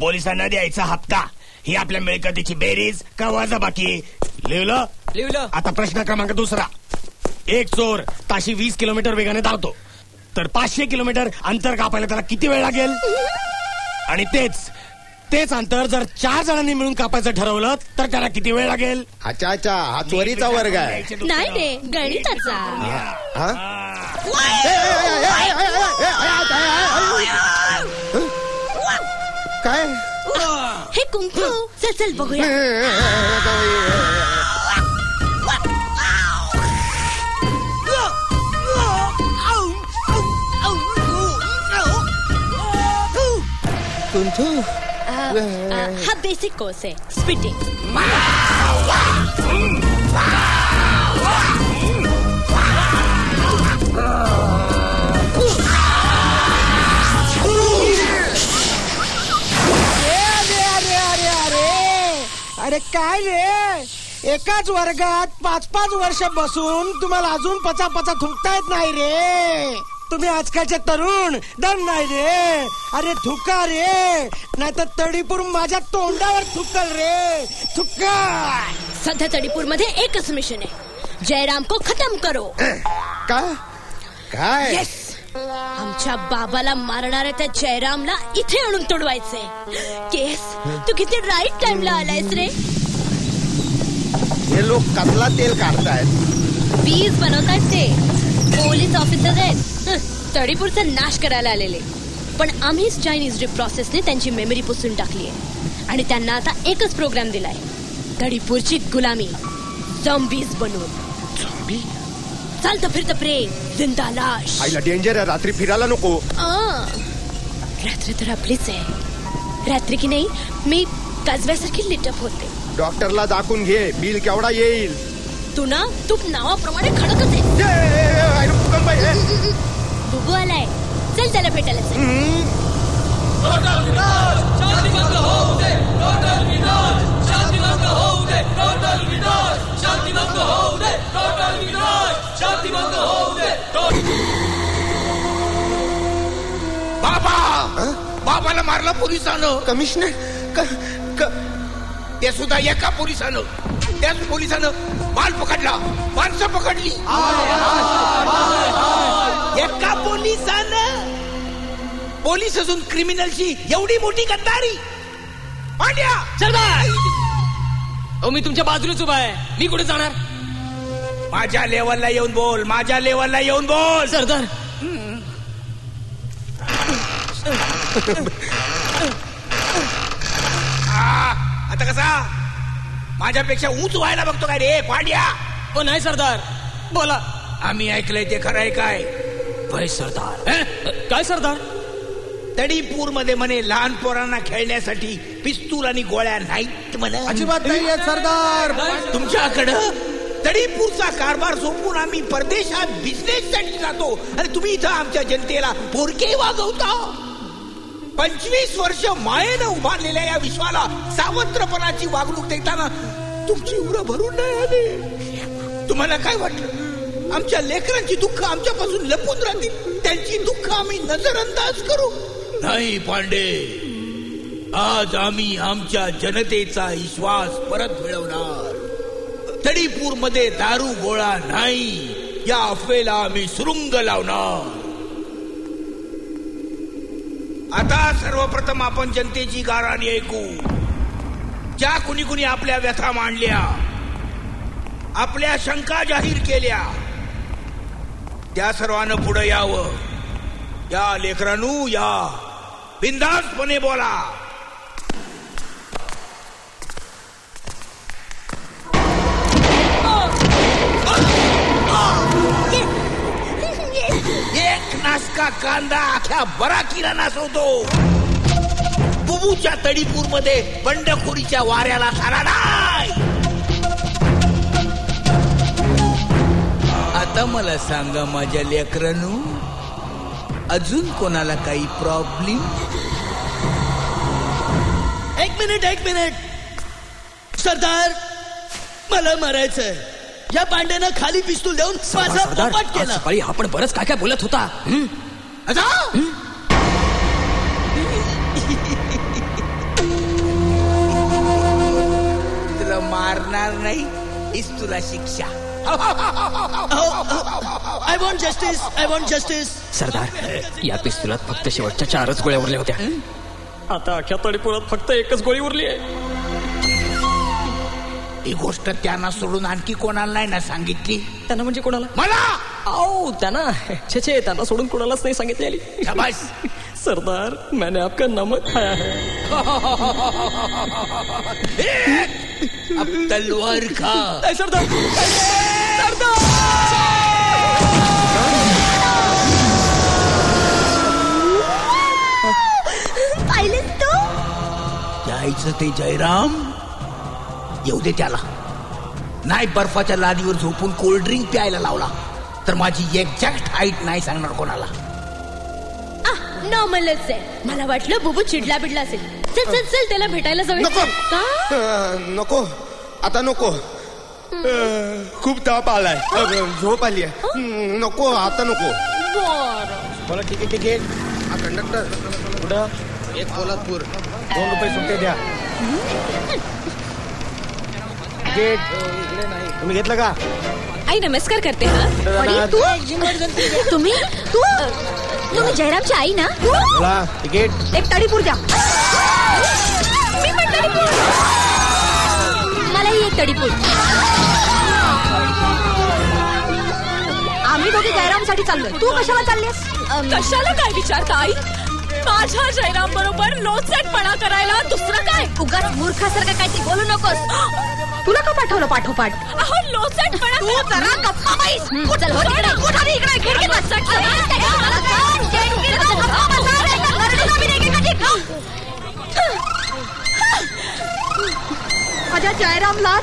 पोलिसांना द्यायचा हप्ता ही आपल्या मिळकतीची बेरीज का वजाबाकी? लिहिलं? लिहिलं. आता प्रश्न क्रमांक दुसरा. एक चोर ताशी 20 किलोमीटर वेगाने धावतो, तर 500 किलोमीटर अंतर कापायला त्याला किती वेळ लागेल? आणि तेच अंतर जर 4 जणांनी मिळून कापायचं ठरवलं तर त्याला किती वेळ लागेल? अच्छा अच्छा, हा चोरीचा वर्ग आहे. नाही रे, गणिताचा. काय हे कुंकू. चल चल बघूया. कुंकू हा बेसिक कोर्स आहे, स्पिटिंग. अरे काय रे, एकाच वर्गात 5-5 वर्ष बसून तुम्हाला अजून पचा थुंकता येत नाही रे. तुम्ही आजकालचे तरुण दम नाही रे. अरे थुका रे, नाही तर तडीपूर माझ्या तोंडावर थुकल रे. थुका. सध्या तडीपूर मध्ये एकच मिशन आहे, जयराम को खत्म करो. काय? येस, आमच्या बाबाला मारणाऱ्या त्या जयरामला इथे आणून तोडवायचंय. केस, तू किती राईट टाइमला आलायस रे. हे लोक कसला तेल काढतायत? बीज बनवतायत ते. पोलीस ऑफिसर आहेत, तडीपूरचा नाश करायला आलेले. पण आम्हीच चायनीज ड्रिप प्रोसेसने त्यांची मेमरी पुसून टाकली आहे आणि त्यांना आता एकच प्रोग्राम दिलाय, तडीपूरची गुलामी. झॉम्बीज बनवून. चालतं फिरतं प्रेम, जिंदा लाश. आईला डेंजर आहे, रात्री फिरायला नको. रात्री तर आपलीच आहे. रात्री की नाही मी काजव्यासारखी लिटअप होते. डॉक्टरला दाखवून घे, बिल केवढा येईल? तू नावाप्रमाणे खडकच आहे. बुबू आलाय, चल त्याला भेटायला चल. बाबाला मारलं पोलिसानं. कमिशनर ते सुद्धा एका पोलिसानं. त्याच पोलिसानं माल पकडला, माणसं पकडली. एका पोलिसानं. पोलीस असून क्रिमिनलची एवढी मोठी गद्दारी. पांड्या सरदार, मी तुमच्या बाजूलाच उभा आहे. मी कुठे जाणार? माझ्या लेवलला येऊन बोल, माझ्या लेवलला येऊन बोल. सरदार, आता कसा माझ्यापेक्षा उंच व्हायला बघतो काय रे पांड्या? हो नाही सरदार, बोला. आम्ही ऐकलंय ते खरं आहे काय? होय सरदार. काय सरदार? तडीपूर मध्ये म्हणे लहान पोरांना खेळण्यासाठी पिस्तूल आणि गोळ्या नाहीत म्हणे. अजिबात नाहीये सरदार. तुमच्याकडं तडीपूरचा कारभार सोपून आम्ही परदेशात बिझनेस साठी जातो आणि तुम्ही इथं आमच्या जनतेला पोरके वागवता. 25 वर्ष मायेनं उभारलेल्या या विश्वाला सावत्रपणाची वागणूक देताना तुमची उरं भरून नाही आली. तुम्हाला काय वाटलं आमच्या लेकरांची दुःख आमच्यापासून लपून राहतील? त्यांची दुःख आम्ही नजरअंदाज करू? नाही पांडे, आज आम्ही आमच्या जनतेचा विश्वास परत मिळवणार. तडीपूर मध्ये दारू गोळा नाही या अफवेला आम्ही सुरुंग लावणार. आता सर्वप्रथम आपण जनतेची गाराणी ऐकू. ज्या कुणी कुणी आपल्या व्यथा मांडल्या, आपल्या शंका जाहीर केल्या, त्या सर्वांना पुढे यावं. या लेकरांनो, या बिनधास्तपणे बोला. एक नाशका कांदा अख्या बराकीला नासवतो. बुबूच्या तडीपूर मध्ये बंडखोरीच्या वाऱ्याला थारा नाही. आता मला सांगा माझ्या लेकरांनो, अजून कोणाला काही प्रॉब्लेम? एक मिनिट सरदार, मला मारायचंय. या पांड्यानं खाली पिस्तूल देऊन माझा पोपट केला. सकाळी आपण बरंच काय काय बोलत होता. करणार नाही हीच तुला शिक्षा. I want justice, I want justice. सरदार, या पिस्तुलात फक्त शेवटच्या 4च गोळ्या उरल्या होत्या. आता अख्ख्या तडीपुरात फक्त 1च गोळी उरली आहे. ही गोष्ट त्यांना सोडून आणखी कोणाला नाही ना सांगितली? त्यांना म्हणजे कोणाला? मला. त्यांना छे त्यांना सोडून कोणालाच नाही सांगितलेली. शाबास. सरदार, मैंने आपका नमक खाया है. अब तलवार खा. सरदार, पाहिलेस तू? यायचं ते जयराम येऊ दे त्याला. नाही बर्फाच्या लादीवर झोपून कोल्ड्रिंक प्यायला लावला तर माझी एक्झॅक्ट हाईट नाही सांगणार कोणाला. नॉर्मलच आहे. मला वाटलं बुबू चिडला बिडला असेल. चल चल चल त्याला भेटायला जाऊया. नको नको आता नको. खूप ताप आलाय, झोप आली आहे. नको आता नको. बोला तिकीट. हा कंडक्टर कुठं? एक कोल्हापूर. 2 रुपये सुट्टे द्या. तिकीट इकडे नाही. तुम्ही घेतलं का? आई नमस्कार करते. तुम्ही जयरामची आई ना? बोला तिकीट. एक तडीपूर द्या. मी पण तडीपूर. मलाही एक तडीपूर. आम्ही दोघे जयरामसाठी चाललोय. तू कशाला चाललीस? कशाला काय विचारता आई? माझ्या जयराम बरोबर लोचटपणा करायला दुसरं काय? उगाच मूर्खासारखं काहीतरी बोलू नकोस. तुला का पाठवलं पाठोपाठ? अहो लोचटपणा. तू जरा गप्पा बैस. चल हो तिकडे. उठ आधी इकडे. खिडकीत बस. माझ्या जयरामला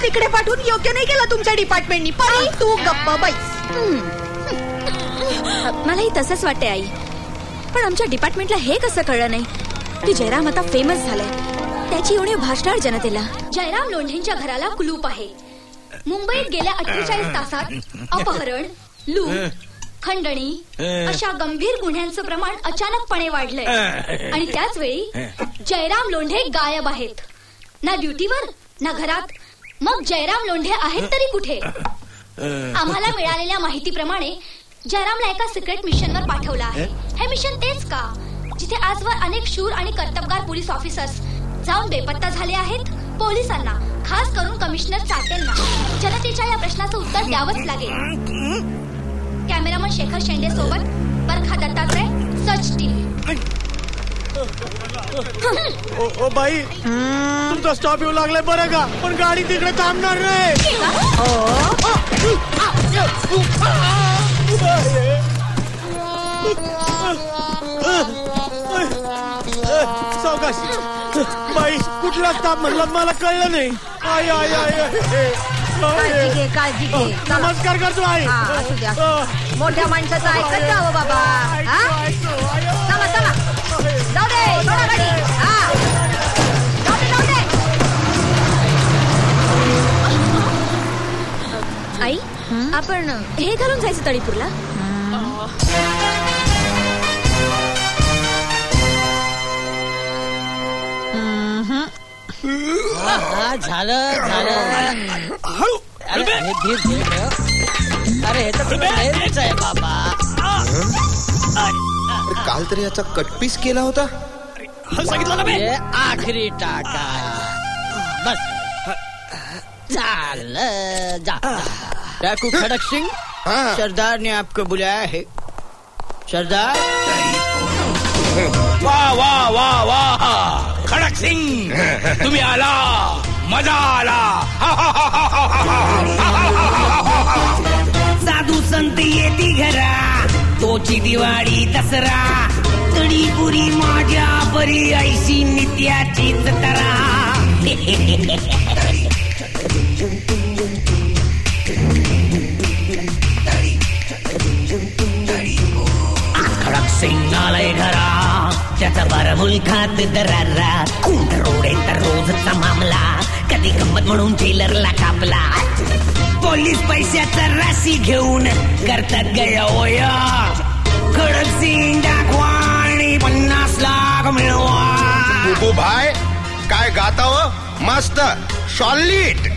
तिकडे पाठवून योग्य नाही केलं तुमच्या डिपार्टमेंटनी. परी तू गप्पा बैस. मलाही तसंच वाटते आई. पण आमच्या डिपार्टमेंटला हे कसं कळलं नाही की जयराम आता फेमस झालाय. त्याची एवढी भाषणाळ जनतेला. जयराम लोंढेंच्या घराला कुलूप आहे. मुंबईत गेल्या 48 तासात अपहरण, लूट, खंडणी अशा गंभीर गुन्ह्यांचं प्रमाण अचानकपणे वाढलंय. आणि त्याच वेळी जयराम लोंढे गायब आहेत. ना ड्युटीवर ना घरात. मग जयराम लोंढे आहेत तरी कुठे? आम्हाला मिळालेल्या माहितीप्रमाणे जयरामला एका सिक्रेट मिशनवर पाठवलं आहे. हे मिशन तेच का जिथे आजवर अनेक शूर आणि कर्तबगार पोलीस ऑफिसर्स जाऊन बेपत्ता झाले आहेत? पोलिसांना, खास करून कमिशनर चाटेंना जनतेच्या या प्रश्नाचं उत्तर द्यावंच लागेल. कॅमेरामन शेखर शेंडे सोबत बरखा दत्तात्रय, सच टीव्ही. ओ बाई, तुमचा स्टॉप येऊ लागलाय बरं का? पण गाडी तिकडे थांबणार नाही. सावकाश बाई. कुठला स्टॉप म्हणलं मला कळलं नाही. I I I. काळजी घे. नमस्कार करतो आई. मोठ्या माणसाचं ऐकत जावं बाबा. चला चला जाऊ दे. सोडा गाडी. जाऊ दे. आई आपण हे घालून जायचं तडीपूरला. झालं. अरे हे तर हेच आहे बाबा. काल तरी याचा कटपीस केला होता. सांगितलं ना मी. आखरी टाका. बस झालं. जा डाकू खड़क सिंह, सरदार ने आपको बुलाया है. सरदार. वाह वाह वाह वाह. खडक सिंग तुम्ही आला. मजा आला. साधू संत येती घरा. तोची दिवाळी दसरा. तडीपुरी माझ्या परी ऐशी नित्याचीच तरा. खडक सिंग आलंय घरा. त्याचा बारा मुलखात दरारा. रोडे तर रोजचा मामला. कधी गंमत म्हणून जेलरला कापला. पोलीस पैशाचा राशी घेऊन करतात गया. खडक सिंग दाखवा आणि 50 लाख मिळवा. बुबू भाई काय गाता हो मस्त सॉलिड